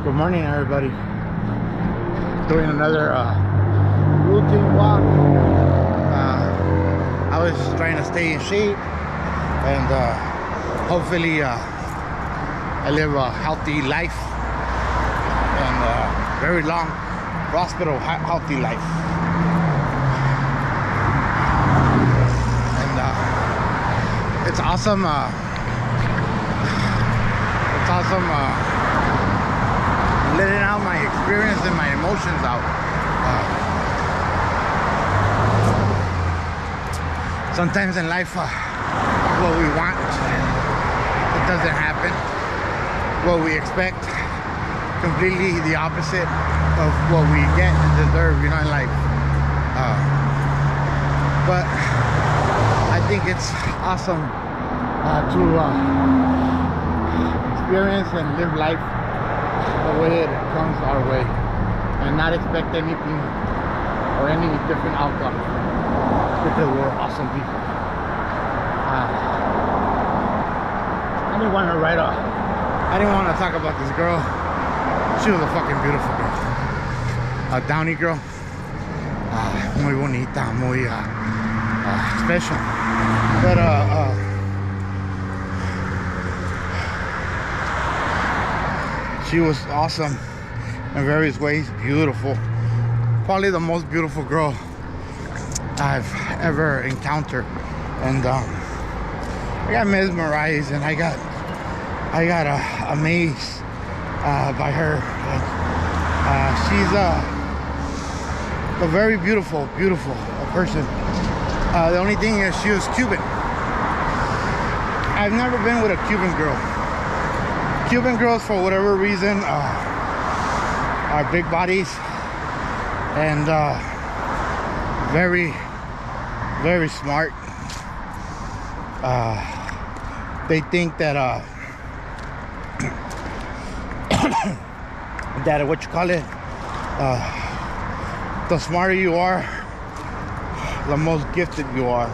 Good morning, everybody. Doing another routine walk. I was just trying to stay in shape and hopefully I live a healthy life and very long, prosperous, healthy life. And it's awesome. Letting out my experience and my emotions out. Sometimes in life, what we want, it doesn't happen. What we expect, completely the opposite of what we get and deserve, in life. But I think it's awesome to experience and live life the way it comes our way and not expect anything or any different outcome because we're awesome people. I didn't want to talk about this girl. She was a fucking beautiful girl, a Downey girl, muy bonita, muy special, but she was awesome in various ways, beautiful. Probably the most beautiful girl I've ever encountered. And I got mesmerized and I got amazed by her. She's a very beautiful person. The only thing is she was Cuban. I've never been with a Cuban girl. Cuban girls, for whatever reason, are big bodies and very, very smart. They think that the smarter you are, the most gifted you are,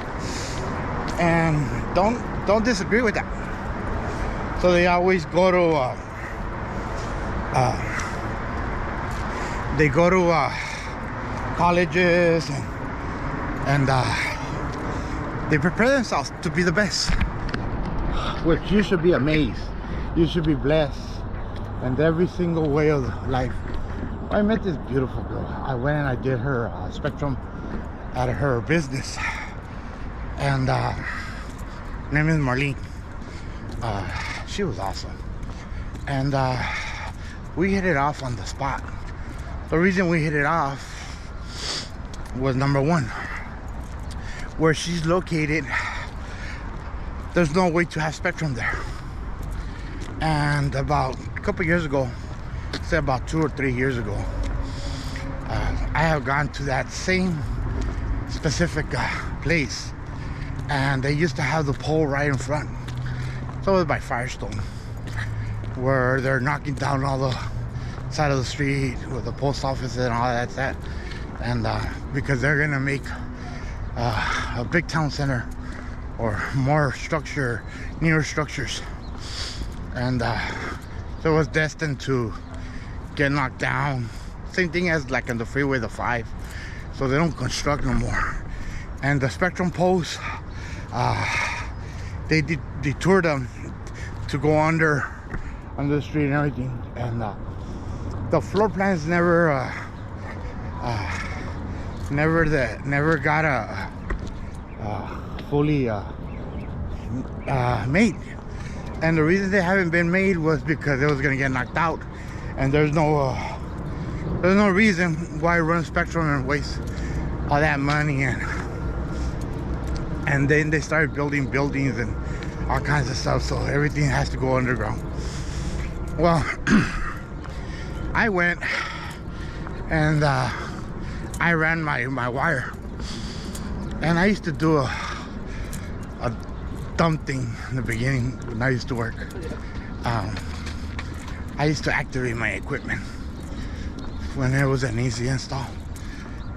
and don't disagree with that. So they always go to colleges and they prepare themselves to be the best, which you should be amazed. You should be blessed in every single way of life. I met this beautiful girl. I went and I did her spectrum at her business, and her name is Marlene. She was awesome, and we hit it off on the spot. The reason we hit it off was, number one, where she's located, there's no way to have spectrum there. And about a couple years ago, say about 2 or 3 years ago, I have gone to that same specific place, and they used to have the pole right in front. So it was by Firestone, where they're knocking down all the side of the street with the post office and all that, and because they're gonna make a big town center or more structure, newer structures, and so it was destined to get knocked down. Same thing as like on the freeway, the 5, so they don't construct no more. And the spectrum posts, they detoured them to go under the street and everything, and the floor plans never got fully made. And the reason they haven't been made was because it was gonna get knocked out, and there's no reason why run spectrum and waste all that money. And then they started building buildings and all kinds of stuff, so everything has to go underground. Well, I went and I ran my wire, and I used to do a dumb thing in the beginning when I used to work. I used to activate my equipment when it was an easy install,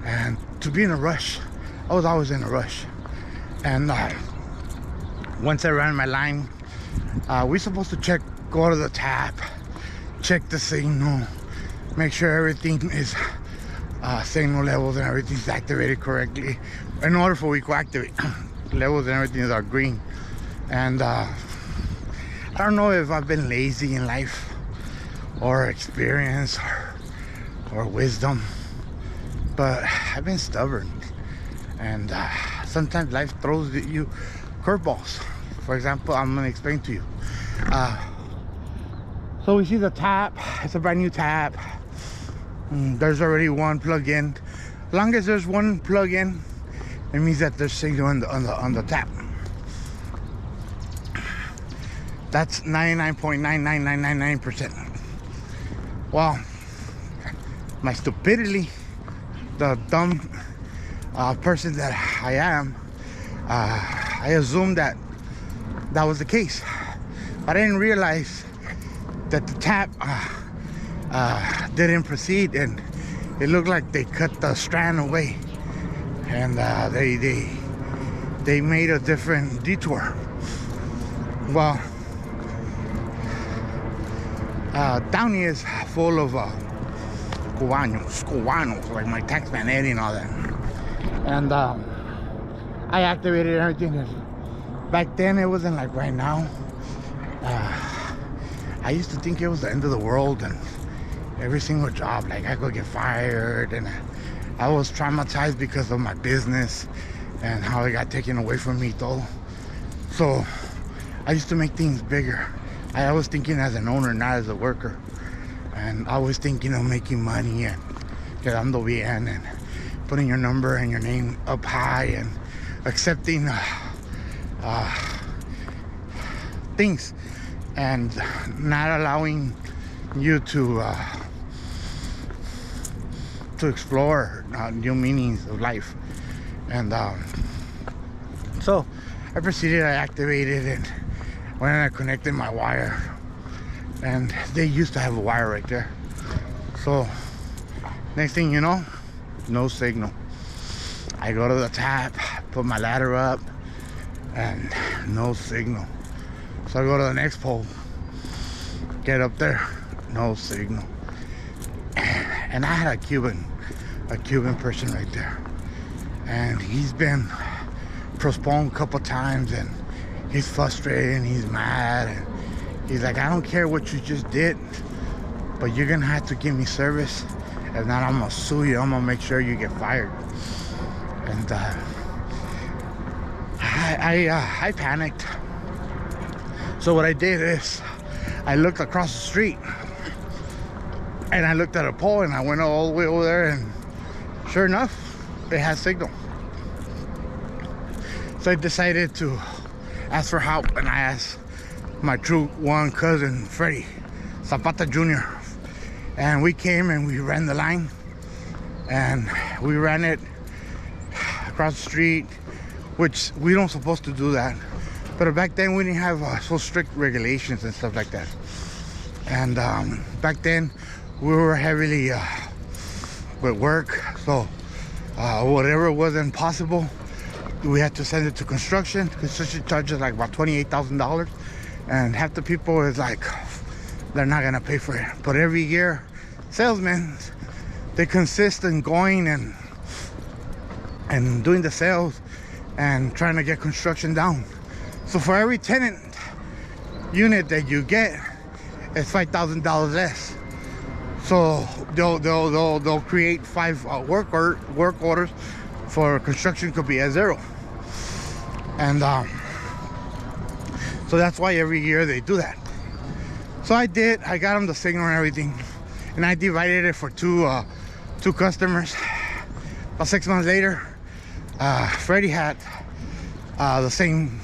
and to be in a rush, I was always in a rush. And once I ran my line, we're supposed to go to the tap, check the signal, make sure everything is signal levels and everything's activated correctly in order for we to activate. Levels and everything are green. And I don't know if I've been lazy in life or experience or wisdom, but I've been stubborn. And sometimes life throws you curveballs. For example, I'm gonna explain to you. So we see the tap. It's a brand new tap. There's already one plug in. As long as there's one plug in, it means that there's signal on the tap. That's 99.99999%. Well, my stupidity, the dumb person that I am, I assumed that was the case, but I didn't realize that the tap didn't proceed, and it looked like they cut the strand away, and they made a different detour. Well, Downey is full of cubanos, like my taxman Eddie and all that. And I activated everything. Back then, it wasn't like right now. I used to think it was the end of the world, and every single job, like I could get fired, and I was traumatized because of my business and how it got taken away from me, though. So I used to make things bigger. I was thinking as an owner, not as a worker. And I was thinking of making money and quedando bien and putting your number and your name up high and accepting things and not allowing you to explore new meanings of life. And so I proceeded, I activated, and when I connected my wire, and they used to have a wire right there. So next thing you know, no signal. I go to the tap, put my ladder up, and no signal. So I go to the next pole, get up there, no signal. And I had a Cuban person right there, and he's been postponed a couple times, and he's frustrated and he's mad, and he's like, I don't care what you just did, but you're gonna have to give me service. If not, I'm gonna sue you. I'm gonna make sure you get fired. And I panicked. So what I did is I looked across the street, and I looked at a pole, and I went all the way over there, and sure enough, it had signal. So I decided to ask for help, and I asked my true one cousin, Freddie Zapata Jr. And we came and we ran the line, and we ran it across the street, which we don't supposed to do that. But back then we didn't have so strict regulations and stuff like that. And back then we were heavily with work, so whatever wasn't possible, we had to send it to construction. Construction charges like about $28,000, and half the people is like, they're not gonna pay for it. But every year, salesmen, they consist in going and doing the sales and trying to get construction down. So for every tenant unit that you get, it's $5,000 less. So they'll create 5 work orders for construction could be at 0. And so that's why every year they do that. So I got them the signal and everything, and I divided it for two customers. About 6 months later, Freddie had the same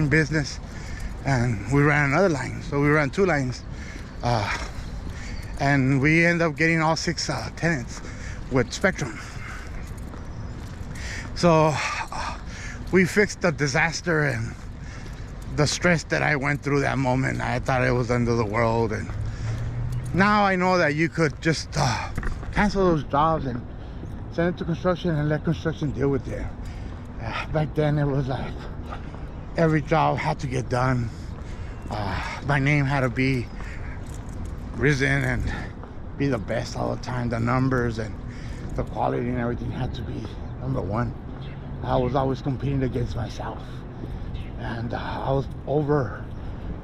business, and we ran another line. So we ran 2 lines, and we ended up getting all 6 tenants with Spectrum. So we fixed the disaster and the stress that I went through that moment. I thought it was end of the world, and now I know that you could just cancel those jobs and send it to construction and let construction deal with it. Back then it was like every job had to get done. My name had to be risen and be the best all the time. The numbers and the quality and everything had to be number one. I was always competing against myself, and I was over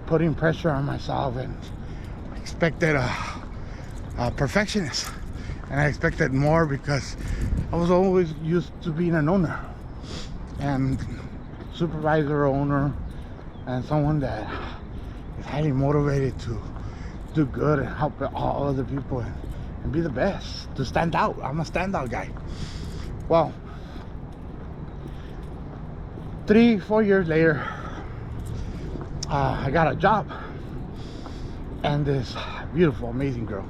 putting pressure on myself and expected a perfectionist, and I expected more because I was always used to being an owner and supervisor, owner, and someone that is highly motivated to do good and help all other people and be the best, to stand out. I'm a standout guy. Well, 3-4 years later, I got a job, and this beautiful, amazing girl,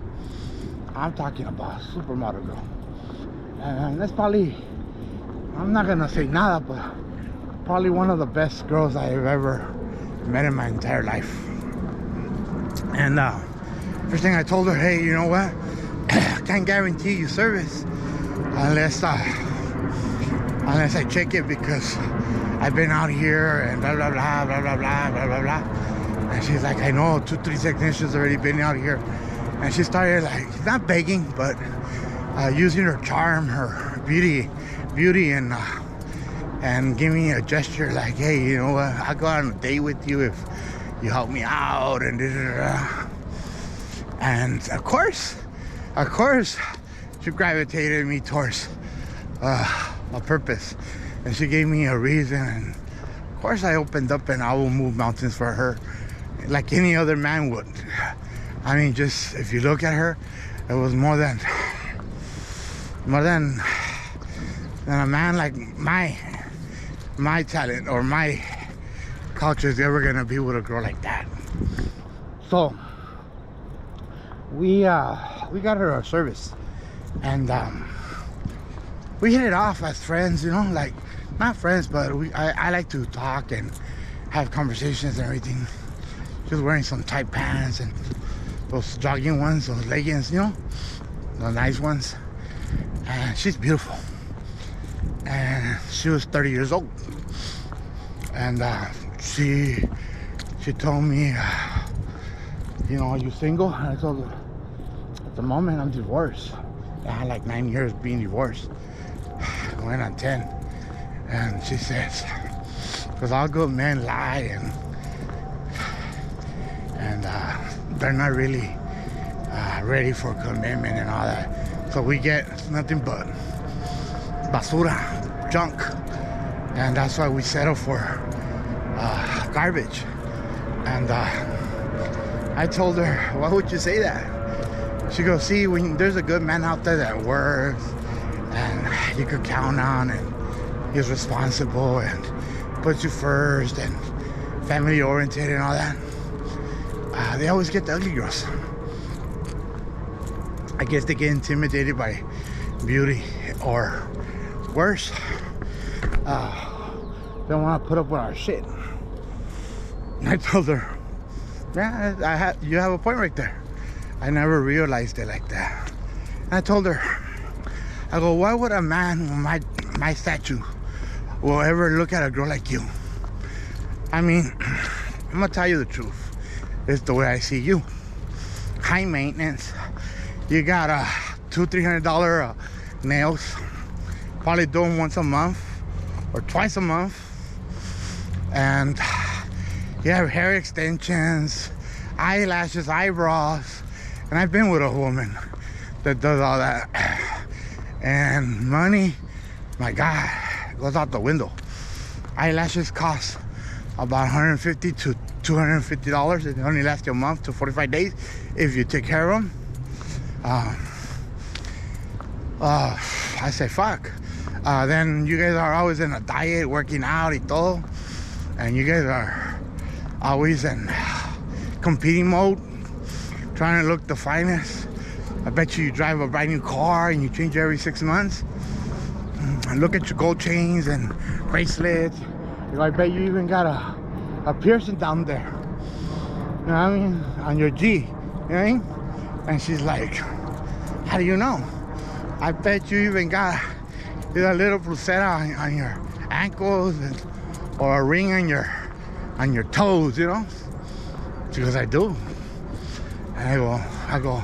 I'm talking about a supermodel girl, and that's probably, I'm not gonna say nada, but probably one of the best girls I've ever met in my entire life. And first thing I told her, hey, you know what, I can't guarantee you service unless I check it, because I've been out here and blah blah blah blah blah blah blah blah blah. And she's like, I know 2-3 technicians already been out here. And she started like, not begging, but using her charm, her beauty, and giving me a gesture like, hey, you know what, I'll go on a date with you if you help me out, and da, da, da. And of course, she gravitated me towards a purpose, and she gave me a reason, and of course I opened up and I will move mountains for her like any other man would. I mean, just if you look at her, it was more than a man like my talent or my culture is ever gonna be with a girl like that. So we got her a service, and we hit it off as friends, you know, like not friends, but I like to talk and have conversations and everything. She was wearing some tight pants and those jogging ones, those leggings, you know, the nice ones. And she's beautiful. And she was 30 years old. And she told me, you know, are you single? And I told her, at the moment I'm divorced. I had like 9 years being divorced. I went on 10. And she says, because all good men lie, and they're not really ready for commitment and all that. So we get nothing but basura, junk, and that's why we settle for garbage. And I told her, why would you say that? She goes, see, when there's a good man out there that works and you could count on, and he's responsible and puts you first and family oriented and all that, they always get the ugly girls. I guess they get intimidated by beauty, or worse, they don't want to put up with our shit. And I told her, yeah, you have a point right there. I never realized it like that. And I told her, I go, why would a man with my stature will ever look at a girl like you? I mean, I'm gonna tell you the truth. It's the way I see you. High maintenance. You got $200-300 nails. Probably do them once a month or twice a month. And you have hair extensions, eyelashes, eyebrows. And I've been with a woman that does all that. And money, my God, goes out the window. Eyelashes cost about $150 to $250. It only lasts you a month to 45 days if you take care of them. I say fuck. Then you guys are always in a diet, working out y todo, and you guys are always in competing mode, trying to look the finest. I bet you drive a brand new car and you change it every 6 months. And look at your gold chains and bracelets. I bet you even got a piercing down there. You know what I mean? On your G. You know what I mean? And she's like, how do you know? I bet you even got a little pulsera on your ankles, or a ring on your toes, you know? She goes, I do. And I go, I go,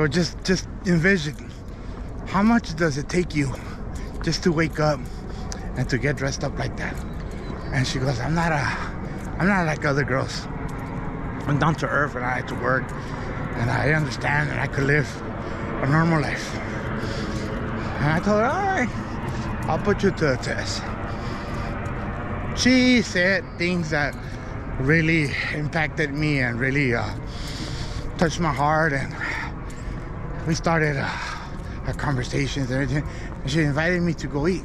just envision, how much does it take you just to wake up and to get dressed up like that? And she goes, I'm not like other girls. I'm down to earth, and I like to work, and I understand that I could live a normal life. And I told her, all right, I'll put you to a test. She said things that really impacted me and really touched my heart, and we started our conversations and everything. And she invited me to go eat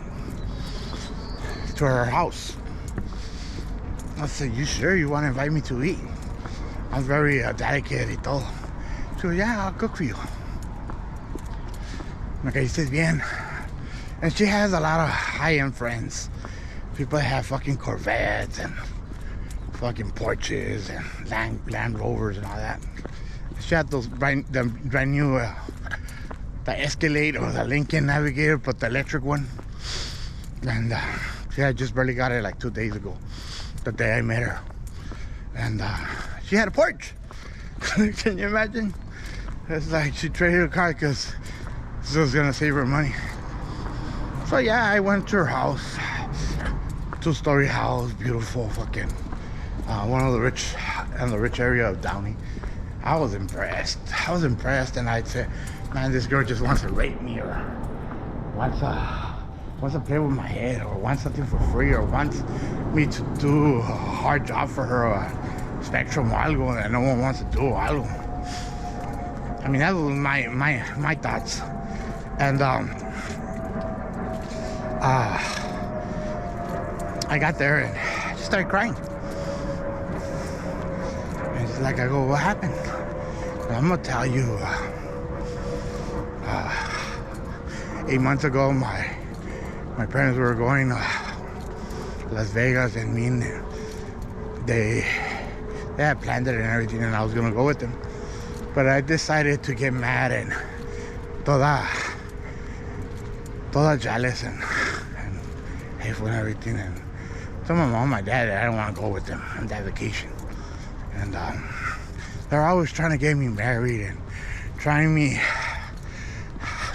to her house. I said, you sure you want to invite me to eat? I'm very delicate y todo. She goes, yeah, I'll cook for you. Me caíste bien. And she has a lot of high-end friends. People that have fucking Corvettes and fucking Porsches and Land Rovers and all that. She had those brand new, the Escalade or the Lincoln Navigator, but the electric one. And she had just barely got it like 2 days ago, the day I met her. And she had a Porsche. Can you imagine? It's like she traded her car because this was gonna save her money. So yeah, I went to her house, 2-story house, beautiful, fucking one of the rich area of Downey. I was impressed, and I'd say, man, this girl just wants to rape me, or wants to play with my head, or wants something for free, or wants me to do a hard job for her, or Spectrum or algo that no one wants to do, algo. I mean, that was my thoughts. And I got there and I just started crying. And it's like, I go, what happened? And I'm gonna tell you, 8 months ago, my parents were going to Las Vegas, and me and they had planned it and everything, and I was gonna go with them. But I decided to get mad and toda jealous and hateful and everything, and told my mom and my dad that I don't want to go with them on that vacation. And they're always trying to get me married and trying me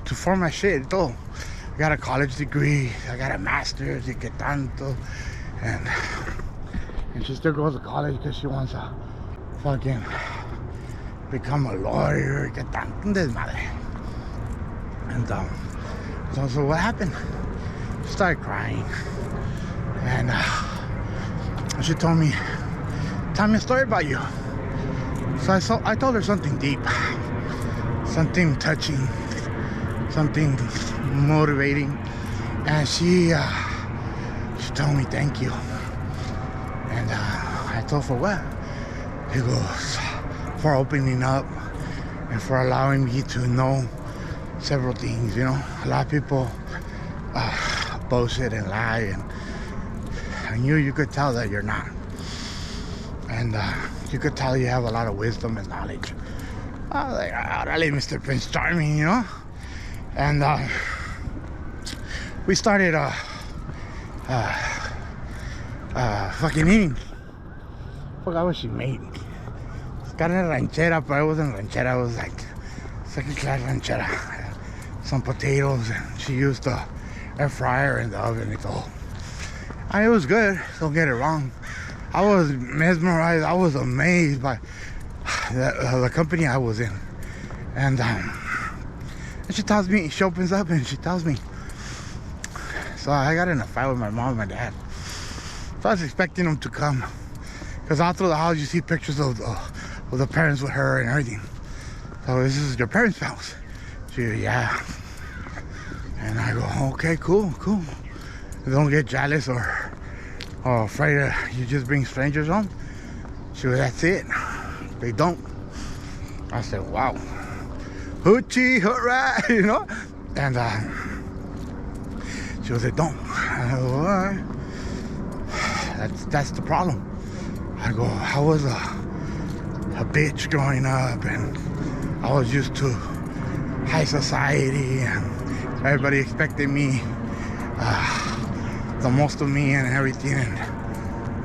to form my shit. Though I got a college degree, I got a master's, y que tanto, and she still goes to college because she wants to fucking become a lawyer, y que tanto, desmadre. And so what happened? She started crying, and she told me, tell me a story about you. So I told her something deep, something touching, something motivating, and she told me thank you. And I told her, for what? He goes, for opening up and for allowing me to know several things. You know, a lot of people bullshit and lie, and you could tell that you're not. And you could tell you have a lot of wisdom and knowledge. I was like, orale, Mr. Prince Charming, you know? And we started fucking eating. Forgot what she made. It's kind of ranchera, but it wasn't ranchera. It was like second class ranchera. Some potatoes, and she used the air fryer in the oven and all. And it was good, don't get it wrong. I was mesmerized, I was amazed by the company I was in. And she tells me, she opens up and she tells me. So I got in a fight with my mom and my dad. So I was expecting them to come, because all through the house you see pictures of the parents with her and everything. So this is your parents' house? She goes, yeah. And I go, okay, cool. Don't get jealous or afraid that you just bring strangers home. She goes, that's it. They don't. I said, wow. Hoochie, hooray, you know? And she goes, they don't. I go, all right. That's the problem. I go, I was a bitch growing up, and I was used to high society, and everybody expected me, the most of me and everything.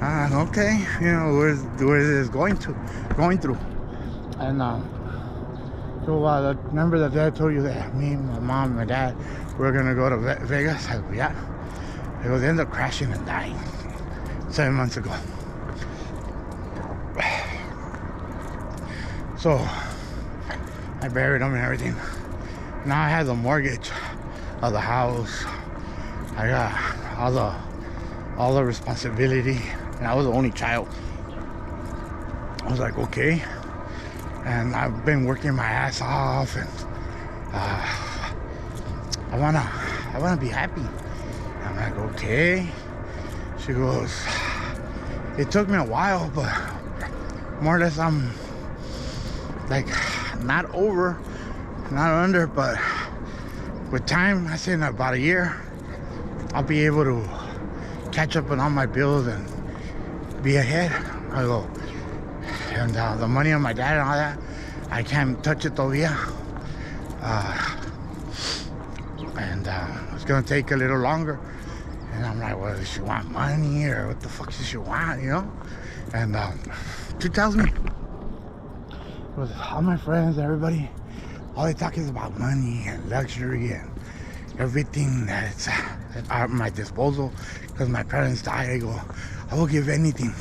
And okay, you know, where is this going through? And So remember that day I told you that me, my mom, and my dad, we were gonna go to Vegas? I go, yeah. I go, they ended up crashing and dying 7 months ago. So I buried them and everything. Now I have the mortgage of the house. I got all the responsibility, and I was the only child. I was like, okay. And I've been working my ass off, and I wanna be happy. I'm like, okay. She goes, it took me a while, but more or less I'm like not over, not under, but with time, I say in about a year, I'll be able to catch up on all my bills and be ahead. I go, and the money of my dad and all that, I can't touch it todavía. And it's gonna take a little longer. And I'm like, well, does she want money, or what the fuck does she want, you know? And she tells me, with all my friends, everybody, all they talk is about money and luxury and everything that's at my disposal. Because my parents died, I go, I will give anything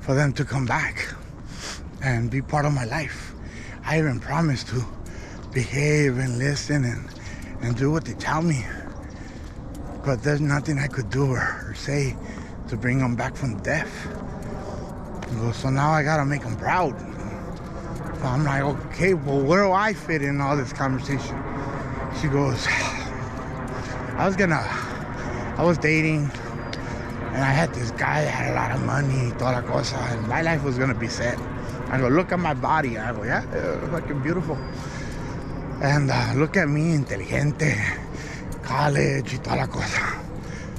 for them to come back and be part of my life. I even promised to behave and listen and do what they tell me. But there's nothing I could do or say to bring them back from death. So now I gotta make them proud. So I'm like, okay, well, where do I fit in all this conversation? She goes, I was dating, and I had this guy that had a lot of money, toda la cosa, and my life was gonna be set. I go, look at my body. I go, yeah, fucking beautiful. And look at me, inteligente, college, y toda la cosa.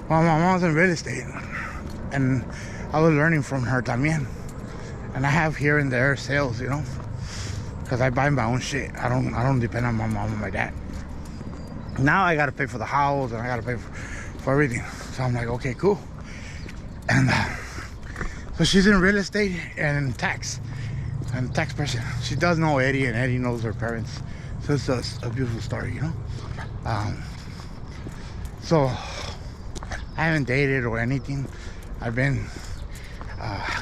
Well, my mom's in real estate, and I was learning from her también. And I have here and there sales, you know, because I buy my own shit. I don't depend on my mom and my dad. Now I gotta pay for the house, and I gotta pay for everything. So I'm like, okay, cool. And so she's in real estate and in tax. I'm a tax person. She does know Eddie, and Eddie knows her parents. So it's a beautiful story, you know. So I haven't dated or anything. I've been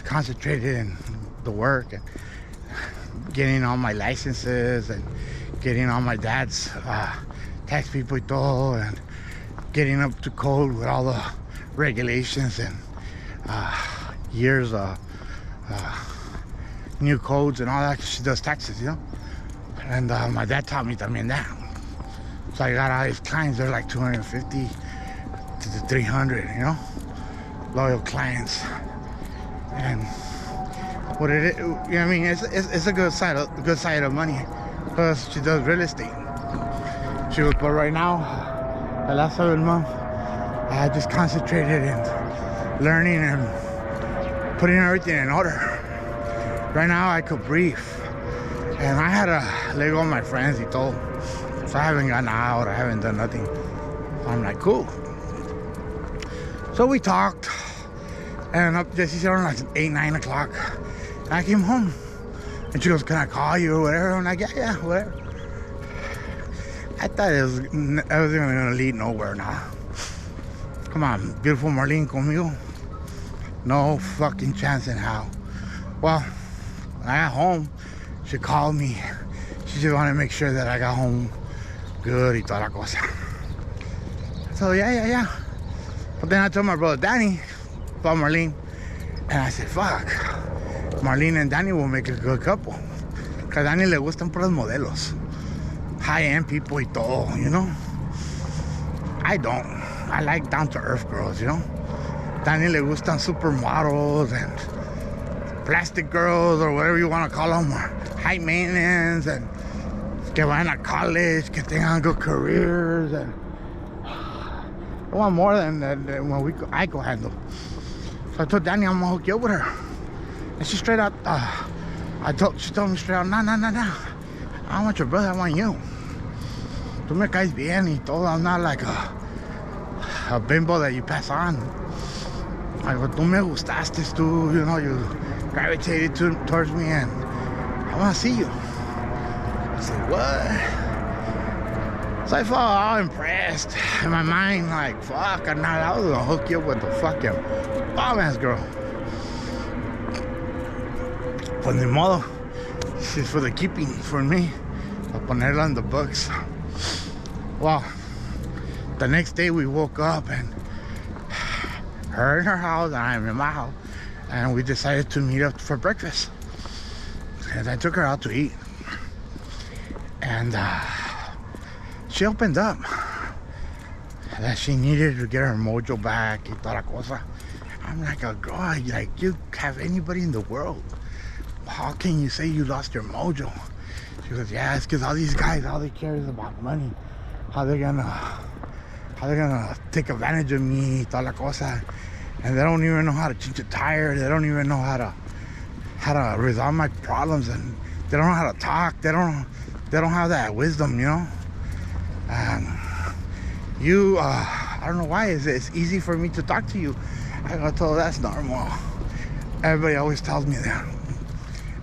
concentrated in the work and getting all my licenses and getting all my dad's tax people y todo, and getting up to code with all the regulations and years of new codes and all that. She does taxes, you know. And my dad taught me también that. So I got all these clients. They're like 250 to 300, you know, loyal clients. And what it is, you know what I mean? It's a good side of money, because she does real estate. She goes, but right now, the last 7 months, I just concentrated in learning and putting everything in order. Right now, I could breathe. And I had to let go of my friends y todo. So I haven't gone out, I haven't done nothing. So I'm like, cool. So we talked, and up just she's around like 8, 9 o'clock. And I came home, and she goes, can I call you or whatever? I'm like, yeah, whatever. I thought I wasn't gonna lead nowhere now. Come on, beautiful Marlene conmigo. No fucking chance in hell. Well, when I got home, she called me. She just wanted to make sure that I got home good y toda la cosa. So yeah. But then I told my brother Danny about Marlene, and I said, fuck, Marlene and Danny will make a good couple. Cause Danny le gustan puros modelos, high-end people y todo, you know. I don't. I like down-to-earth girls, you know. Danny le gustan supermodels and plastic girls, or whatever you want to call them, or high maintenance, and que vayan a college, que tengan good careers, and I want more than what I could handle. So I told Danny I'm gonna hook you up with her, and she straight out, she told me straight out, no, I don't want your brother, I want you. Tú me caes bien y todo. I'm not like a bimbo that you pass on. I go, tú me gustaste, tú, you know, gravitated towards me, and I want to see you. I said, what? So I felt all impressed in my mind, like, fuck, I was gonna hook you up with the fucking bomb-ass girl. Pues ni modo. She's for the keeping for me. A ponerla in the books. Well, the next day we woke up and her in her house and I'm in my house, and we decided to meet up for breakfast. And I took her out to eat, and she opened up that she needed to get her mojo back y toda la cosa. I'm like, a girl, like, you have anybody in the world, how can you say you lost your mojo? She goes, yeah, it's because all these guys, all they care is about money. How they're gonna take advantage of me, toda la cosa. And they don't even know how to change a tire. They don't even know how to resolve my problems, and they don't know how to talk. They don't have that wisdom, you know. And you, I don't know why it's easy for me to talk to you. I go, told her that's normal. Everybody always tells me that.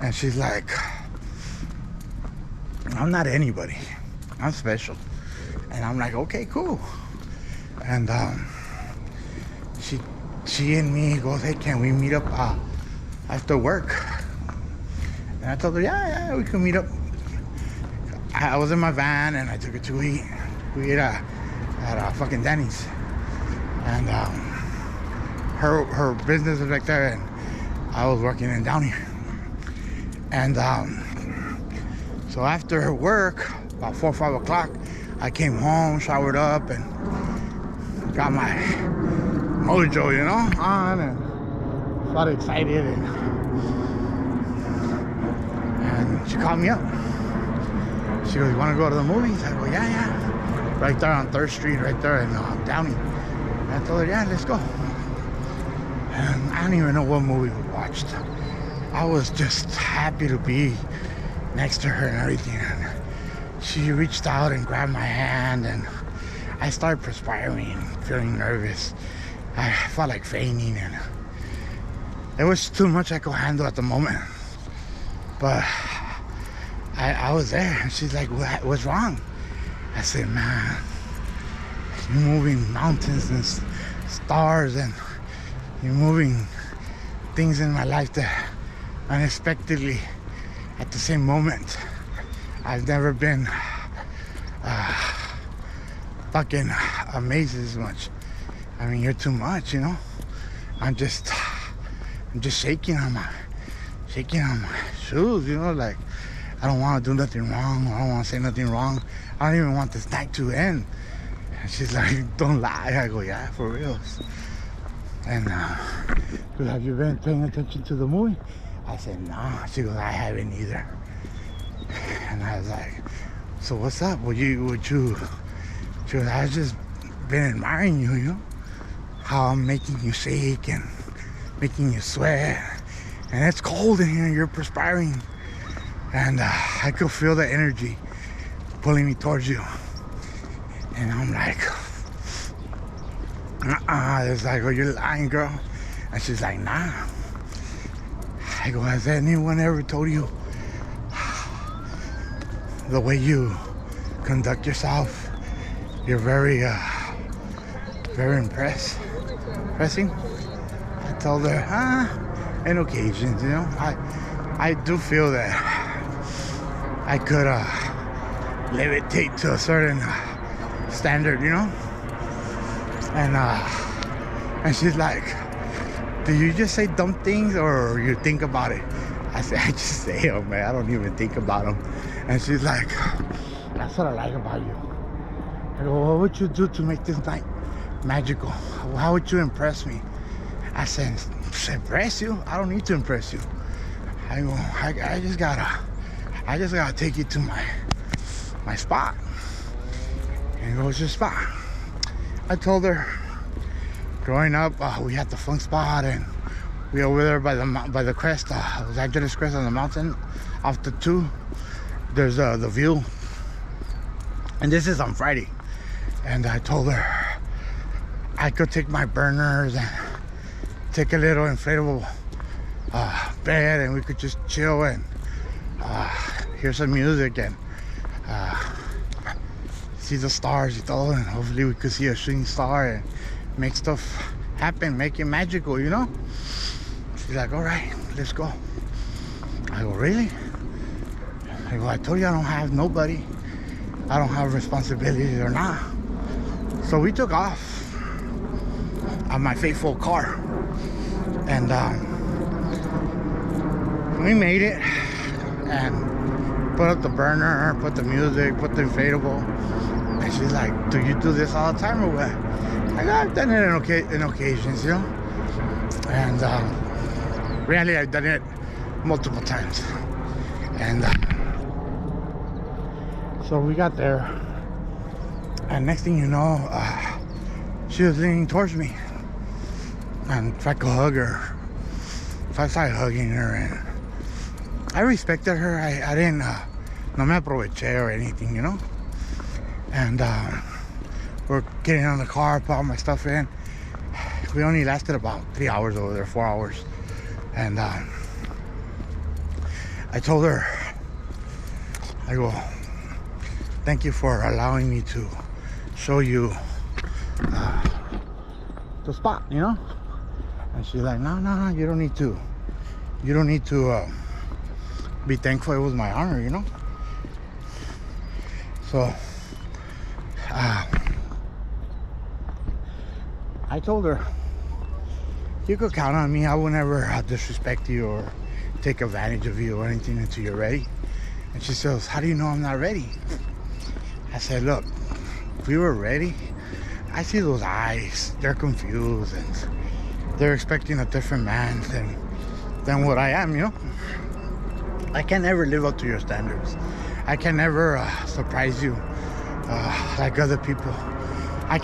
And she's like, I'm not anybody. I'm special. And I'm like, okay, cool. And she and me goes, hey, can we meet up after work? And I told her, yeah, we can meet up. I was in my van and I took her to eat. We ate at fucking Danny's. And her business was right there, and I was working in Downey. And so after her work, about 4 or 5 o'clock, I came home, showered up, and got my mojo, you know, on, and felt excited, and she called me up. She goes, you want to go to the movies? I go, yeah. Right there on 3rd Street, right there in Downey. And I told her, yeah, let's go. And I don't even know what movie we watched. I was just happy to be next to her and everything. And she reached out and grabbed my hand, and I started perspiring, feeling nervous. I felt like fainting, and it was too much I could handle at the moment. But I was there, and she's like, what's wrong? I said, man, you're moving mountains and stars, and you're moving things in my life that unexpectedly at the same moment. I've never been fucking amazed as much. I mean, you're too much, you know. I'm just shaking on my shoes, you know, like I don't want to do nothing wrong. I don't want to say nothing wrong. I don't even want this night to end. And she's like, don't lie. I go, yeah, for real. And have you been paying attention to the movie? I said, nah. She goes, I haven't either. And I was like, so what's up? Would you? She goes, I've just been admiring you, you know, how I'm making you shake and making you sweat. And it's cold in here, you're perspiring. And I could feel the energy pulling me towards you. And I'm like, it's like, oh, you're lying, girl. And she's like, nah. I go, has anyone ever told you the way you conduct yourself, you're very impressing? I told her, on occasions, you know, I do feel that I could levitate to a certain standard, you know. And she's like, do you just say dumb things or you think about it? I said, I just say them, man. I don't even think about them. And she's like, that's what I like about you. I go, what would you do to make this night magical? How would you impress me? I said, impress you? I don't need to impress you. I go, I just gotta take you to my spot. And he goes, your spot? I told her, growing up, we had the funk spot, and we over there by the crest, Los Angeles crest on the mountain, off the 2. There's the view, and this is on Friday. And I told her I could take my burners and take a little inflatable bed and we could just chill and hear some music and see the stars y todo, and hopefully we could see a shooting star and make stuff happen, make it magical, you know? She's like, all right, let's go. I go, really? I go, I told you I don't have nobody. I don't have responsibilities or not. So we took off on my faithful car. And we made it and put up the burner, put the music, put the inflatable. And she's like, do you do this all the time or what? I go, I've done it in occasions, you know? And really, I've done it multiple times. And so we got there. And next thing you know, she was leaning towards me. And if I could hug her, so I started hugging her, and I respected her. I didn't, no me aproveché or anything, you know? And we're getting on the car, put all my stuff in. We only lasted about 3 hours over there, 4 hours. And I told her, I go, thank you for allowing me to show you the spot, you know? And she's like, no, you don't need to. You don't need to be thankful. It was my honor, you know? So, I told her, you could count on me. I will never disrespect you or take advantage of you or anything until you're ready. And she says, how do you know I'm not ready? I said, look, if we were ready, I see those eyes. They're confused and they're expecting a different man than what I am, you know? I can never live up to your standards. I can never surprise you like other people. I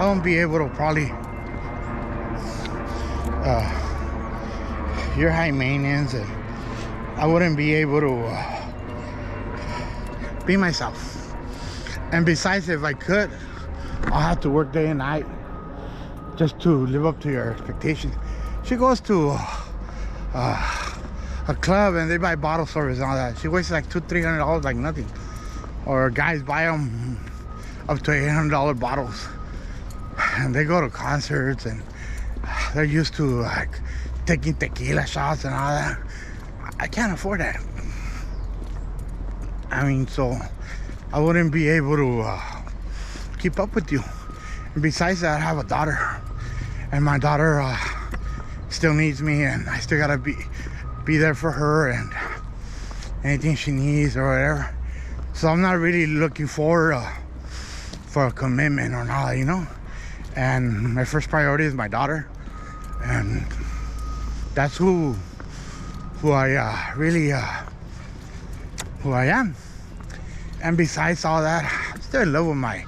won't be able to probably you're high maintenance, and I wouldn't be able to be myself. And besides, if I could, I'll have to work day and night just to live up to your expectations. She goes to a club and they buy bottle service and all that. She wastes like $200-300 like nothing. Or guys buy them up to $800 bottles. And they go to concerts and they're used to like taking tequila shots and all that. I can't afford that. I mean, so I wouldn't be able to keep up with you. And besides that, I have a daughter, and my daughter still needs me, and I still gotta be there for her and anything she needs or whatever. So I'm not really looking forward for a commitment or not, you know. And my first priority is my daughter, and that's who I really who I am. And besides all that, I'm still in love with my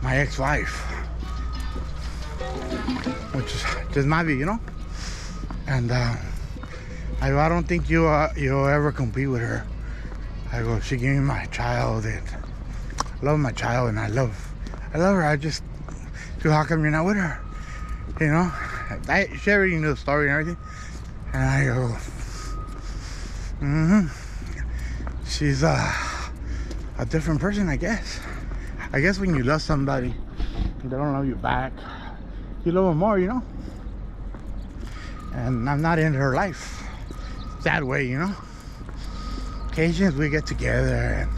ex-wife, which is just Mavi, you know. And I don't think you'll ever compete with her. I go, she gave me my child, and I love my child, and I love her. I just feel, how come you're not with her? You know, she already knew the story and everything. And I go, she's a different person, I guess. I guess when you love somebody and they don't love you back, you love them more, you know. And I'm not in her life that way, you know. Occasions we get together and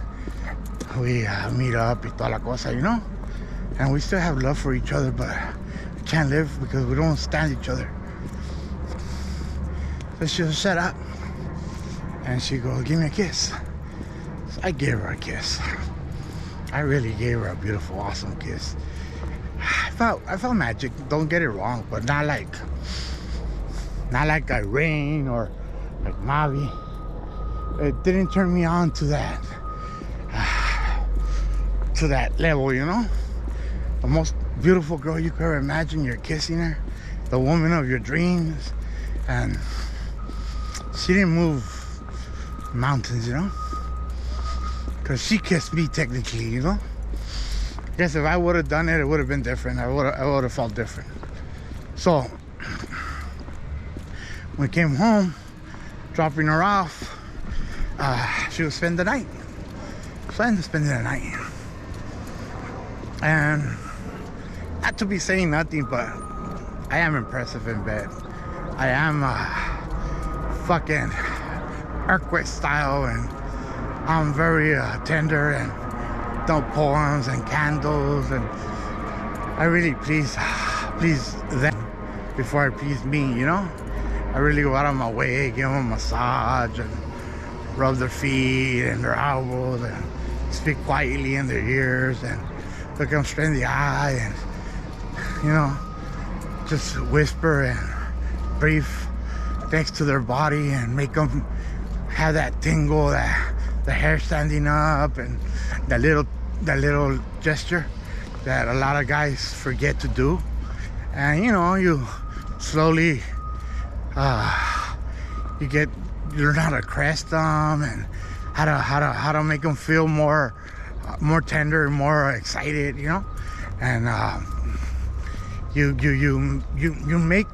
we meet up y toda la cosa, you know. And we still have love for each other, but we can't live because we don't stand each other. So she just shut up, and she goes, give me a kiss. So I gave her a kiss. I really gave her a beautiful, awesome kiss. I felt magic, don't get it wrong, but not like Irene or like Mavi. It didn't turn me on to that level, you know. The most beautiful girl you could ever imagine, you're kissing her, the woman of your dreams, and she didn't move mountains, you know, because she kissed me technically, you know. I guess if I would have done it, it would have been different. I would have felt different. So we came home, dropping her off, she was spending the night. Spending the night. And not to be saying nothing, but I am impressive in bed. I am fucking earthquake style, and I'm very tender and don't poems and candles, and I really please them before I please me, you know. I really go out of my way, give them a massage and rub their feet and their elbows and speak quietly in their ears and look them straight in the eye and, you know, just whisper and breathe next to their body and make them have that tingle, that the hair standing up, and that little gesture that a lot of guys forget to do. And you know, you slowly you learn how to caress them and how to make them feel more tender and more excited, you know. And you make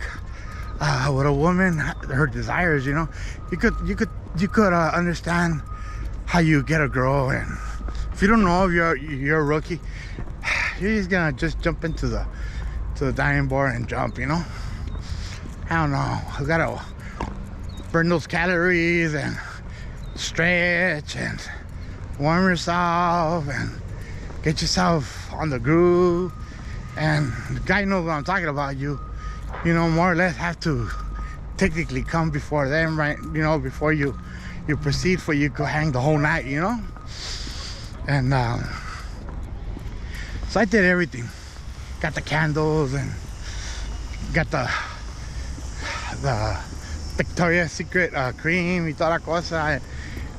what a woman, her desires, you know. You could understand how you get a girl. And if you don't know, if you're a rookie, you're just gonna jump into the diving board and jump, you know. I don't know, I gotta burn those calories and stretch and warm yourself and get yourself on the groove. And the guy knows what I'm talking about. You know, more or less have to technically come before them, right? You know, before you proceed, for you go hang the whole night, you know. And so I did everything. Got the candles and got the Victoria's Secret cream y toda la cosa,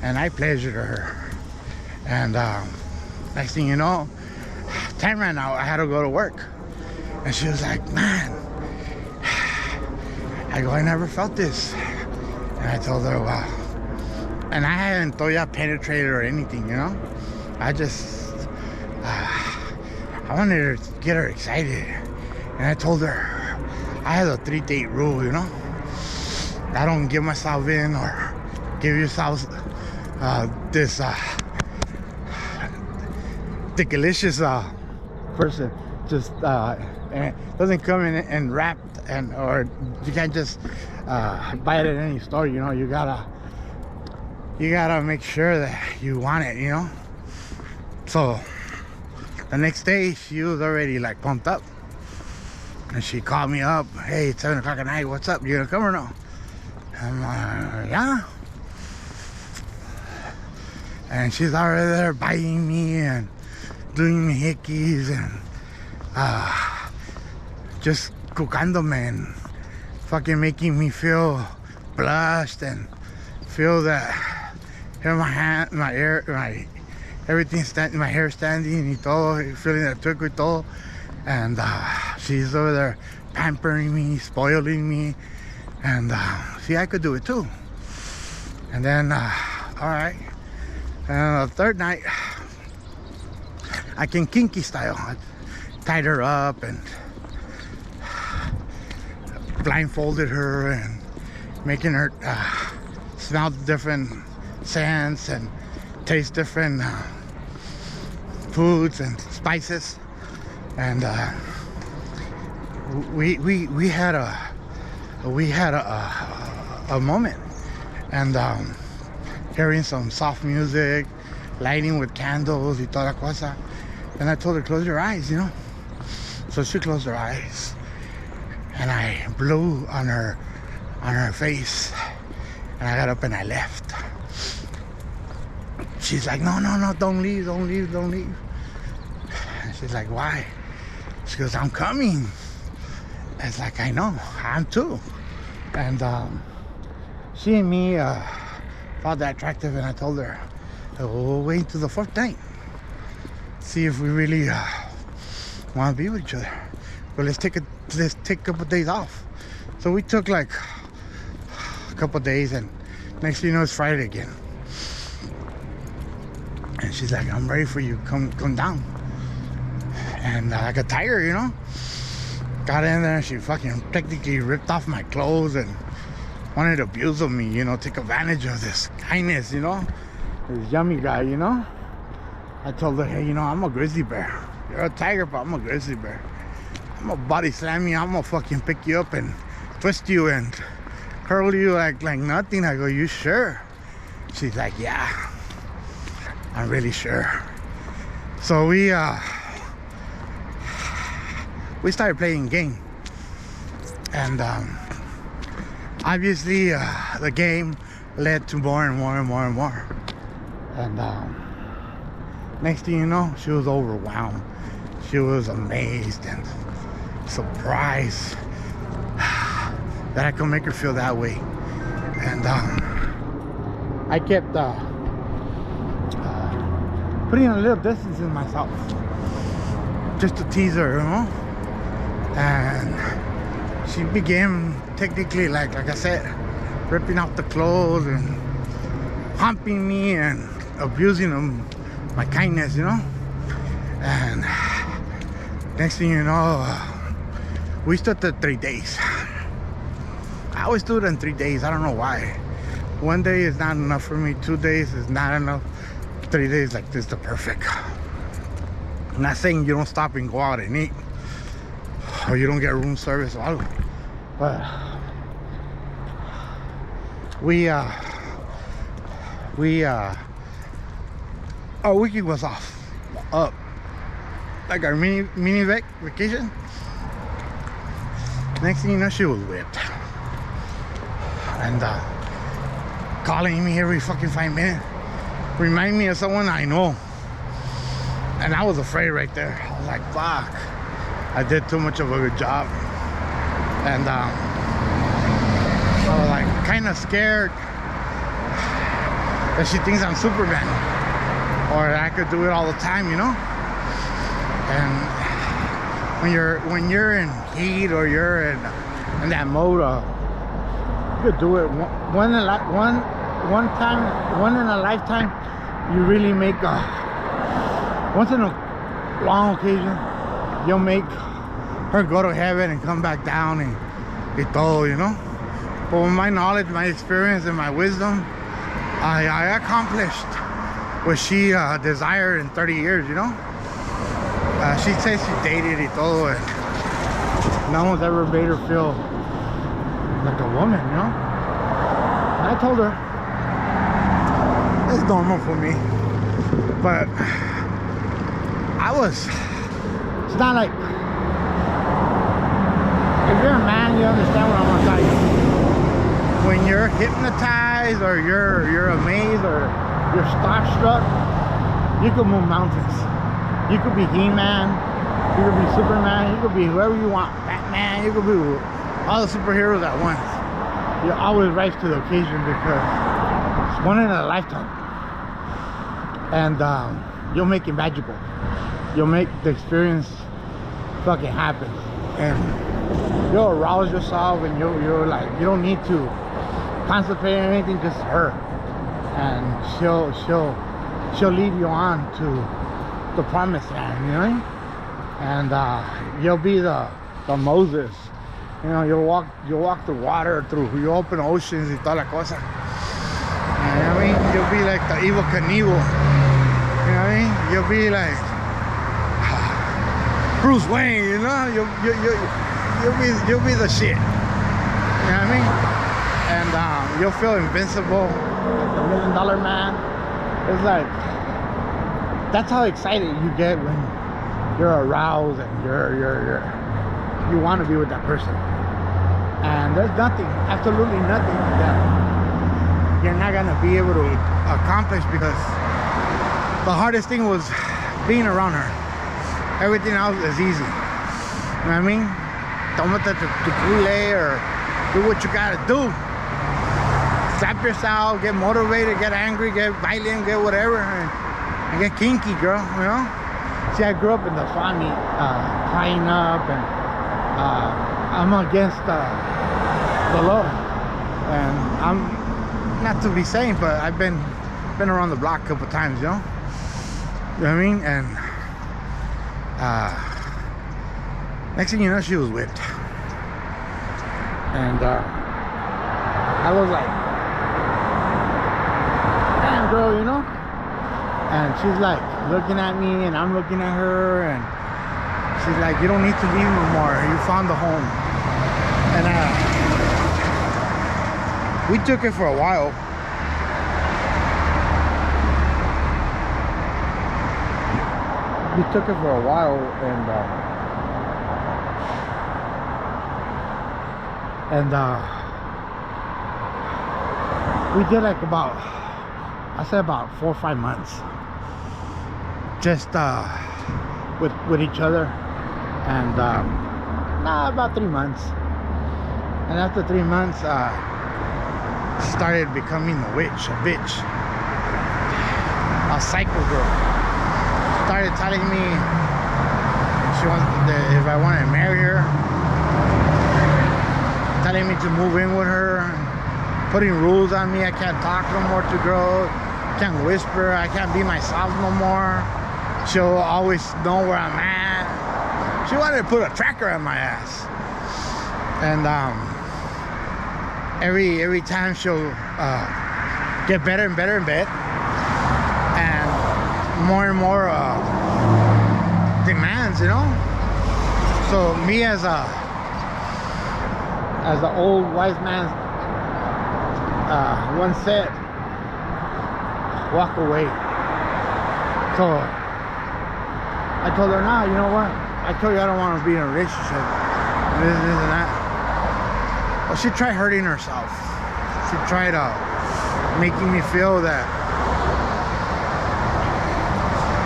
and I pleasured her. And next thing you know, time ran out. I had to go to work, and she was like, "Man," I go, "I never felt this." And I told her, "Wow." And I hadn't thought ya penetrated or anything, you know. I just I wanted to get her excited, and I told her I had a 3-date rule, you know. I don't give myself in or give yourself this delicious person just and it doesn't come in and wrapped, and or you can't just buy it at any store, you know. You gotta make sure that you want it, you know. So the next day she was already like pumped up, and she called me up. "Hey, it's 7 o'clock at night, what's up, you gonna come or no?" I'm like, "Yeah." And she's already there biting me and doing me hickeys and just cucándome and fucking making me feel blushed and feel that here my hand, my everything standing, my hair standing y todo, feeling that twinkle y todo. And she's over there pampering me, spoiling me, and see, I could do it too. And then all right, and the third night I can kinky style. I tied her up and blindfolded her and making her smell different scents and taste different foods and spices. And we had a moment, and hearing some soft music, lighting with candles y toda la cosa. And I told her, "Close your eyes," you know. So she closed her eyes, and I blew on her face, and I got up and I left. She's like, no, don't leave. And she's like, "Why?" She goes, "I'm coming." It's like, I know, I'm too. And she and me found that attractive, and I told her, "We'll wait till the 4th night, see if we really want to be with each other. But let's take a couple days off." So we took like a couple days, and next thing you know, it's Friday again. And she's like, "I'm ready for you. Come down." And I got tired, you know. Got in there, and she fucking technically ripped off my clothes and wanted to abuse of me, you know, take advantage of this kindness, you know, this yummy guy, you know. I told her, hey, you know, I'm a grizzly bear. You're a tiger, but I'm a grizzly bear. I'm gonna body slam you. I'm gonna fucking pick you up and twist you and curl you like nothing. I go, you sure? She's like, yeah, I'm really sure. So we started playing game, and obviously the game led to more and more and more and more. And next thing you know, she was overwhelmed. She was amazed and surprised that I could make her feel that way. And I kept putting a little distance in myself just to tease her, you know. And she began technically, like I said, ripping off the clothes and humping me and abusing my kindness, you know. And next thing you know, we stood there 3 days. I always do it in 3 days. I don't know why. 1 day is not enough for me. 2 days is not enough. 3 days like this, the perfect. I'm not saying you don't stop and go out and eat, or you don't get room service or algo, but our weekend was up, like our mini vacation. Next thing you know, she was whipped and calling me every fucking 5 minutes, remind me of someone I know. And I was afraid right there. I was like, fuck, I did too much of a good job. And I was like kind of scared that she thinks I'm Superman, or I could do it all the time, you know. And when you're in heat, or you're in that mode, you could do it one in a lifetime. You really make once in a long occasion, you'll make her go to heaven and come back down and todo, you know. But with my knowledge, my experience, and my wisdom, I accomplished what she desired in 30 years, you know. She says she dated y todo, and no one's ever made her feel like a woman, you know. And I told her it's normal for me, but it's not like, if you're a man, you understand what I'm gonna tell you. When you're hypnotized, or you're amazed, or you're starstruck, you can move mountains. You could be He-Man, you could be Superman, you could be whoever you want, Batman, you could be all the superheroes at once. You always rise to the occasion, because it's one in a lifetime. And you'll make it magical. You'll make the experience fucking happen. And you'll arouse yourself, and you're like, you don't need to concentrate on anything, just her. And she'll lead you on to the promised land, you know. And you'll be the Moses, you know. You'll walk the water through, you open oceans y toda la cosa. You know what I mean? You'll be like the evil Knievel, you know what I mean? You'll be like Bruce Wayne, you know. You'll be the shit, you know what I mean? And you'll feel invincible, like the $1 Million Man. It's like, that's how excited you get when you're aroused and you want to be with that person. And there's nothing, absolutely nothing that you're not gonna be able to accomplish, because the hardest thing was being around her. Everything else is easy. You know what I mean? Tómate tu culé, or do what you gotta do. Slap yourself, get motivated, get angry, get violent, get whatever, and get kinky, girl, you know? See, I grew up in the family, tying up, and I'm against the law. And I'm not to be saying, but I've been around the block a couple times, you know? You know what I mean? And next thing you know, she was whipped. And I was like, damn girl, you know? And she's like looking at me and I'm looking at her, and she's like, you don't need to leave no more. You found the home. And we took it for a while. We took it for a while, and we did like about, I said about 4 or 5 months, just with each other, and about 3 months. And after 3 months, started becoming a bitch, a psycho girl. Started telling me she wants if I want to marry her, telling me to move in with her, putting rules on me. I can't talk no more to girls, can't whisper, I can't be myself no more. She'll always know where I'm at. She wanted to put a tracker on my ass. And every time she'll get better and better in bed, and more demands, you know. So me as a old wise man once said, walk away. So I told her, nah, you know what, I told you I don't want to be in a relationship, this and that. Well, she tried hurting herself. She tried making me feel that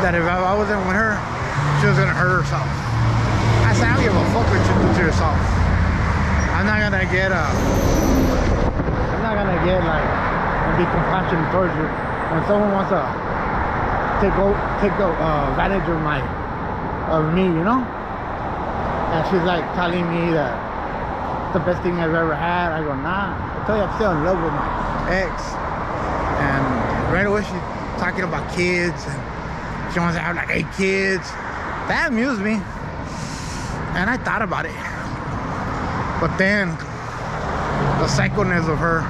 if I wasn't with her, she was gonna hurt herself. I said, I don't give a fuck what you do to yourself. I'm not gonna get like and be compassionate towards you when someone wants to take advantage of me, you know. And she's like telling me that it's the best thing I've ever had. I go, nah, I tell you, I'm still in love with my ex. And right away she's talking about kids, and she wants to have like 8 kids. That amused me, and I thought about it. But then the psychoness of her,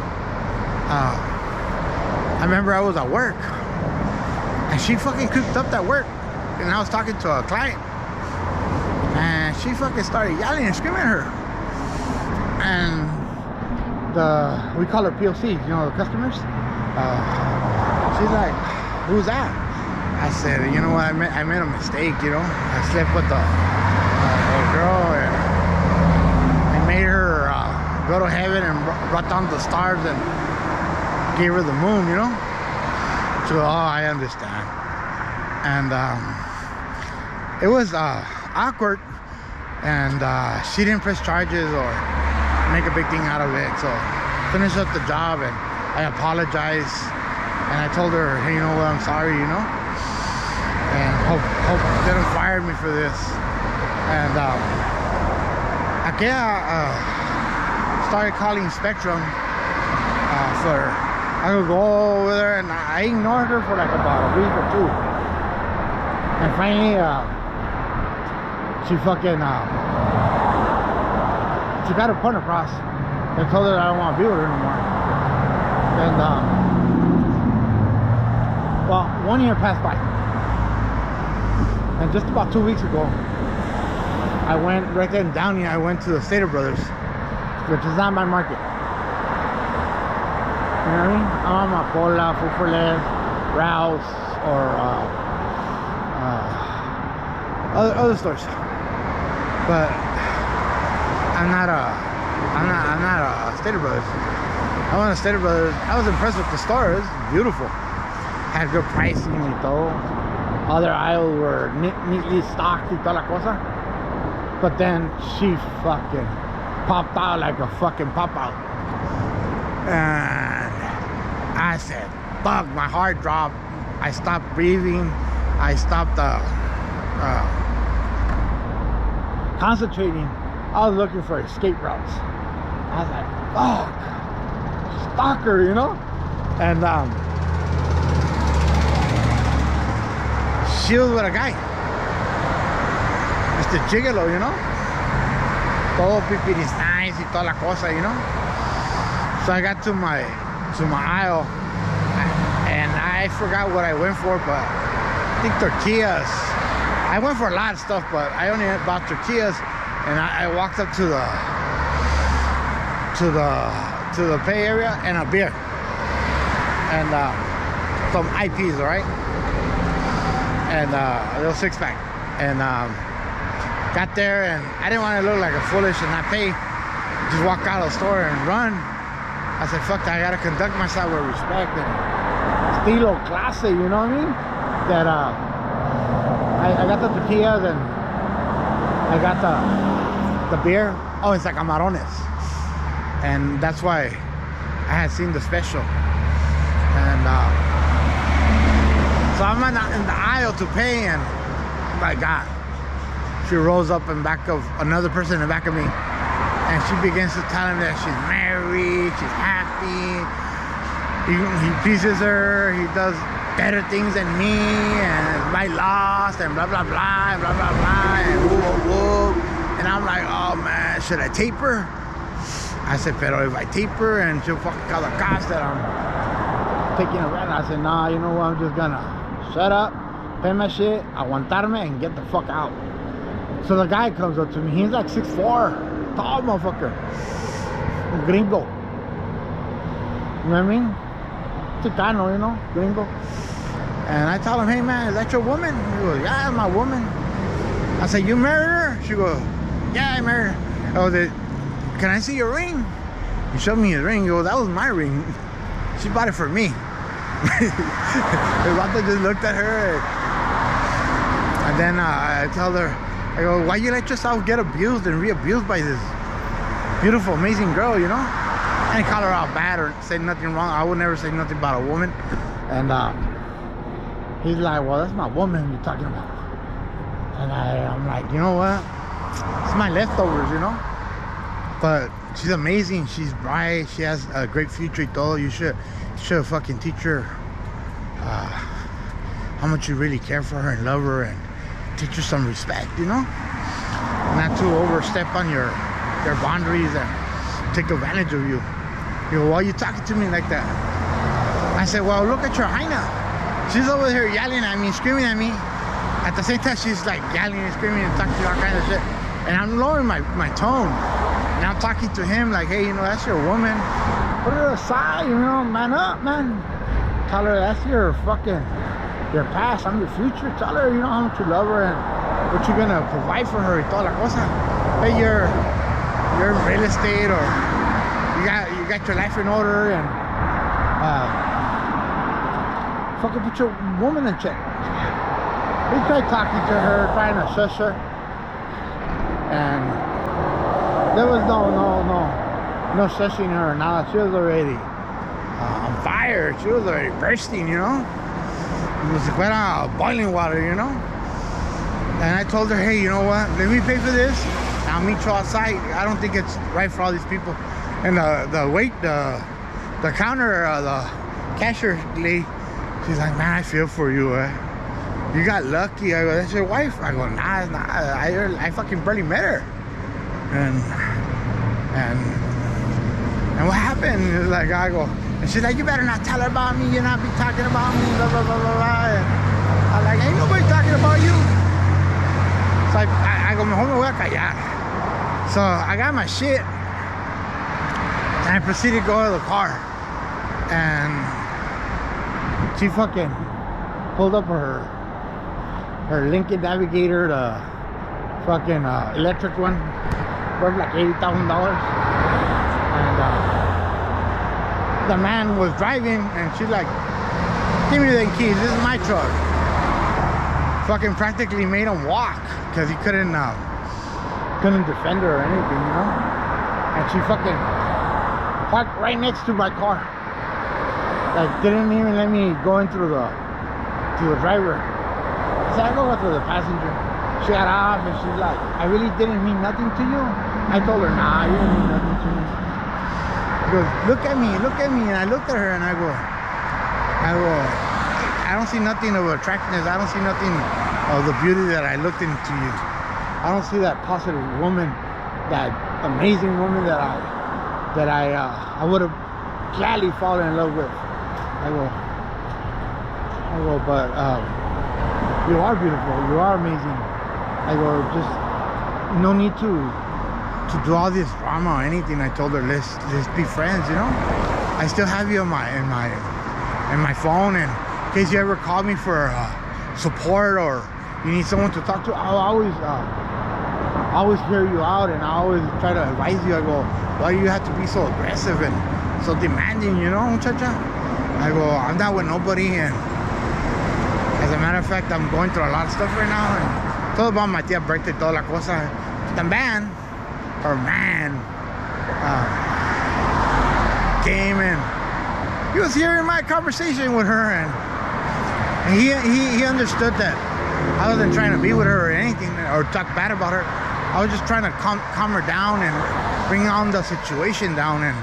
I remember I was at work, and she fucking cooked up that work, and I was talking to a client, and she fucking started yelling and screaming at her. And we call her POC, you know, the customers. She's like, who's that? I said, you know what, I made a mistake, you know. I slept with a girl, and I made her go to heaven and brought down the stars and gave her the moon, you know. She goes, oh, I understand. And it was awkward, and she didn't press charges or make a big thing out of it. So finished up the job, and I apologized, and I told her, hey, you know what, I'm sorry, you know. And hope they don't fire me for this. And I started calling Spectrum for, I would go over there, and I ignored her for like about a week or 2. And finally she fucking she got her point across. I told her I don't want to be with her anymore. And well, 1 year passed by. And just about 2 weeks ago, I went right there in Downey. I went to the Stater Brothers, which is not my market. You know what I mean? I'm on Pola, Food for Less, Rouse, or other stores. But I'm not a Stater Brothers. I went to Stater Brothers. I was impressed with the store. It was beautiful. Had good pricing and todo. Other aisles were neatly stocked and toda la cosa. But then she fucking popped out like a fucking pop out. And I said, fuck, my heart dropped. I stopped breathing. I stopped concentrating. I was looking for escape routes. I was like, fuck, stalker, you know? And she was with a guy, Mr. Gigolo, you know? Todo pipiris nice y toda la cosa, you know? So I got to my aisle, and I forgot what I went for, but I think tortillas. I went for a lot of stuff, but I only bought tortillas, and I walked up to the pay area and a beer and some IPs, all right, and a little 6-pack, and got there, and I didn't want to look like a foolish and not pay, just walk out of the store and run. I said, fuck that, I gotta conduct myself with respect and estilo clase, you know what I mean? That I got the tortillas and I got the beer. Oh, it's like camarones, and that's why I had seen the special. And so I'm in the aisle to pay, and oh my God, she rolls up in back of another person in the back of me, and she begins to tell him that she's married, she's happy, he pleases her, he does better things than me, and my loss, and blah blah blah, and blah blah blah, and whoop whoop whoop. And I'm like, oh man, should I tape her? I said, pero if I tape her and she'll fucking call the cops that I'm taking a rent. I said, nah, you know what, I'm just gonna shut up, pay my shit, aguantarme, and get the fuck out. So the guy comes up to me, he's like 6'4", tall motherfucker, un gringo. You know what I mean? Chicano, you know, gringo. And I tell him, hey man, is that your woman? He goes, yeah, that's my woman. I said, you married her? She goes, yeah, I married her. I was, can I see your ring? He showed me his ring. He goes, that was my ring. She bought it for me. The vato just looked at her, and then I told her, I go, why you let yourself get abused and re-abused by this beautiful, amazing girl, you know? I didn't call her out bad or say nothing wrong. I would never say nothing about a woman. And he's like, well, that's my woman you're talking about. And I'm like, you know what? It's my leftovers, you know? But she's amazing. She's bright. She has a great future y todo. You should fucking teach her how much you really care for her and love her, and teach her some respect, you know? Not to overstep on your boundaries and take advantage of you. You go, why are you talking to me like that? I said, well, look at your hyena. She's over here yelling at me, screaming at me. At the same time, she's like yelling and screaming and talking to you all kinds of shit. And I'm lowering my tone. And I'm talking to him like, hey, you know, that's your woman. Put her aside, you know, man up, man. Tell her that's your past, I'm your future. Tell her, you know, how much you love her and what you're gonna provide for her y toda la cosa. Hey, you're in real estate, or you got your life in order, and fucking put your woman in check. He tried talking to her, trying to shush her, and there was no shushing her. Now she was already on fire. She was already bursting, you know. It was like boiling water, you know. And I told her, hey, you know what? Let me pay for this. I'll meet you outside. I don't think it's right for all these people. And the counter, the cashier lady, she's like, man, I feel for you. You got lucky. I go, that's your wife? I go, nah, it's not. I fucking barely met her. And what happened? It's like, I go, and she's like, you better not tell her about me. You're not be talking about me, blah, blah, blah, blah, blah. And I'm like, ain't nobody talking about you. So I go, mejor me voy a callar. So I got my shit, and I proceeded to go to the car. And she fucking pulled up her Lincoln Navigator, the fucking electric one, worth like $80,000. And the man was driving, and she's like, give me the keys, this is my truck. Fucking practically made him walk, because he couldn't defend her or anything, you know. And she fucking parked right next to my car, like didn't even let me go into the driver. So I go to the passenger. She got off, and she's like, I really didn't mean nothing to you. I told her, nah, you didn't mean nothing to me. She goes, look at me, and I looked at her, and I go, I don't see nothing of attractiveness. I don't see nothing of the beauty that I looked into you. I don't see that positive woman, that amazing woman that I would have gladly fall in love with. I go, but you are beautiful, you are amazing. I go, just no need to do all this drama or anything. I told her, let's be friends, you know. I still have you in my phone, and in case you ever call me for support or you need someone to talk to, I'll always hear you out, and I always try to advise you. I go, why do you have to be so aggressive and so demanding, you know, muchacha? I go, I'm not with nobody, and as a matter of fact, I'm going through a lot of stuff right now, and todo about my tía birthday, toda la cosa. También, her man came, and he was hearing my conversation with her, and he understood that I wasn't trying to be with her or anything or talk bad about her. I was just trying to calm her down and bring on the situation down. And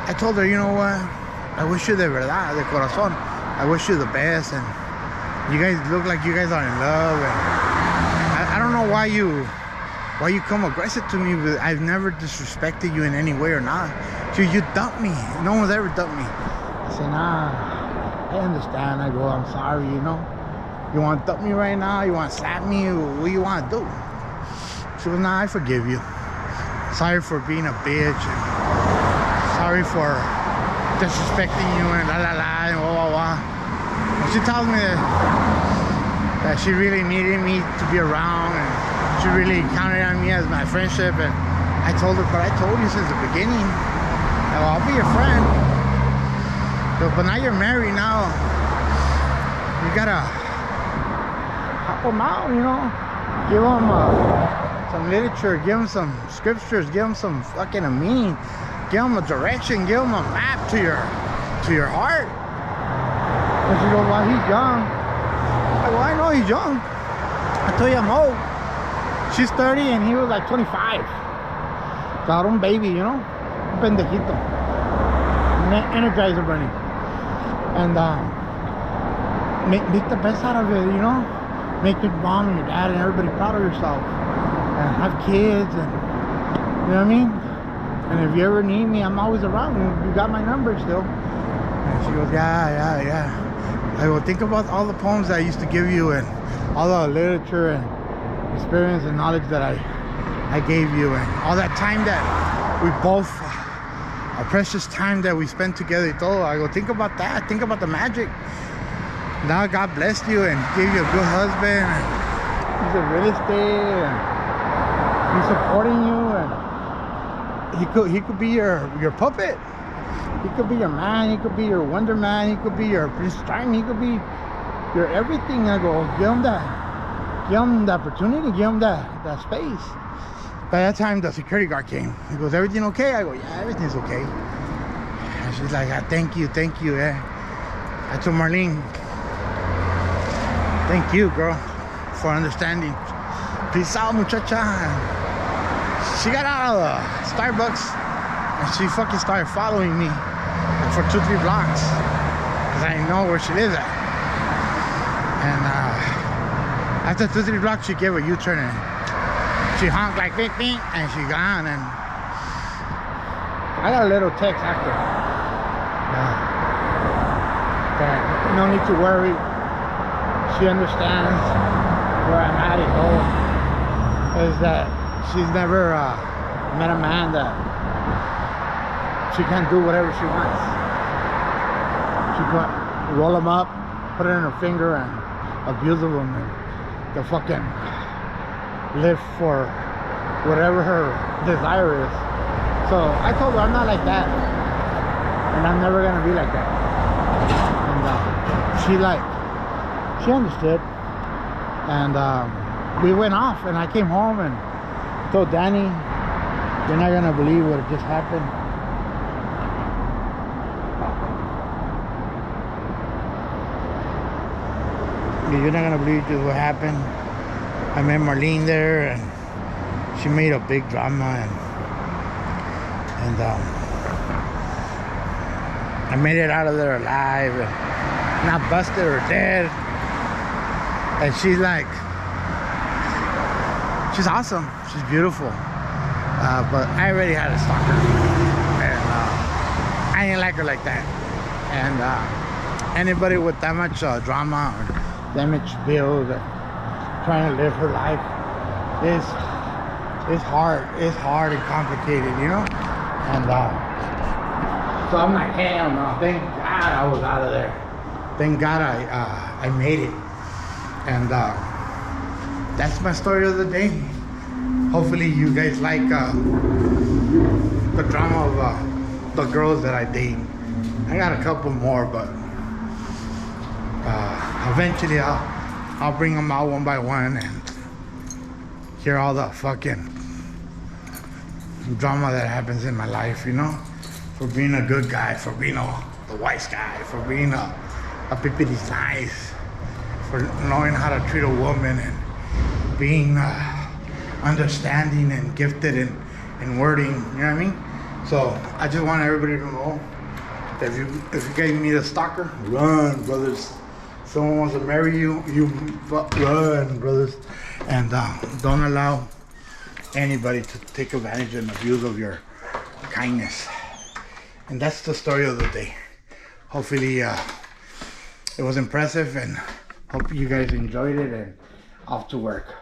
I told her, you know what, I wish you de verdad, de corazón, I wish you the best, and you guys look like you guys are in love, and I don't know why you come aggressive to me, but I've never disrespected you in any way or not. You dumped me. No one's ever dumped me. I said, nah, I understand. I go, I'm sorry, you know. You want to dump me right now? You want to slap me? What do you want to do? She goes, nah, I forgive you. Sorry for being a bitch. And sorry for disrespecting you and la la la and wah wah wah. And she tells me that she really needed me to be around, and she really counted on me as my friendship. And I told her, but I told you since the beginning, I'll be your friend. But now you're married now. You gotta help them out, you know. Give them some literature, give them some scriptures, give them some fucking a meaning, give them a direction, give them a map to your heart. And she goes, well, he's young. I go, I know he's young. I tell you, I'm old. She's 30 and he was like 25. Got un baby, you know, un pendejito, energizer bunny. And make the best out of it, you know. Make your mom and your dad and everybody proud of yourself, and have kids, and you know what I mean. And if you ever need me, I'm always around. You got my number still. And she goes, yeah. I go, think about all the poems that I used to give you, and all the literature and experience and knowledge that I gave you, and all that time that we both, a precious time that we spent together. I go, think about that. Think about the magic. Now God blessed you and gave you a good husband, and he's in real estate, and he's supporting you, and he could be your puppet. He could be your man. He could be your Wonder Man. He could be your Prince Charming. He could be your everything. I go, give him the opportunity, give him that space. By that time, the security guard came. He goes, everything okay? I go, yeah, everything's okay. And she's like, thank you, yeah. I told Marlene, thank you, girl, for understanding. Peace out, muchacha. She got out of the Starbucks and she fucking started following me for 2-3 blocks, because I know where she lives at. And after 2-3 blocks, she gave a U-turn and she honked like bing bing, and she gone. And I got a little text after that no need to worry. She understands where I'm at it all. Is that she's never met a man that she can't do whatever she wants. She can roll them up, put it in her finger, and abuse them, and they'll fucking live for whatever her desire is. So I told her I'm not like that, and I'm never gonna be like that. And she understood, and we went off, and I came home and told Danny, you're not gonna believe what just happened. You're not gonna believe just what happened. I met Marlene there, and she made a big drama, and I made it out of there alive, and not busted or dead. And she's like, she's awesome, she's beautiful, but I already had a stalker, and I ain't like her like that. And anybody with that much drama or that much bills, trying to live her life, it's hard and complicated, you know. And so I'm like, hell no, thank God I was out of there. Thank God I made it. And that's my story of the day. Hopefully you guys like the drama of the girls that I date. I got a couple more, but eventually I'll bring them out one by one and hear all the fucking drama that happens in my life, you know, for being a good guy, for being the wise guy, for being a pipity's nice, for knowing how to treat a woman and being understanding and gifted in wording, you know what I mean? So I just want everybody to know that if you guys meet a stalker, run, brothers. Someone wants to marry you, run, brothers. And don't allow anybody to take advantage and abuse of your kindness. And that's the story of the day. Hopefully it was impressive, and hope you guys enjoyed it, and off to work.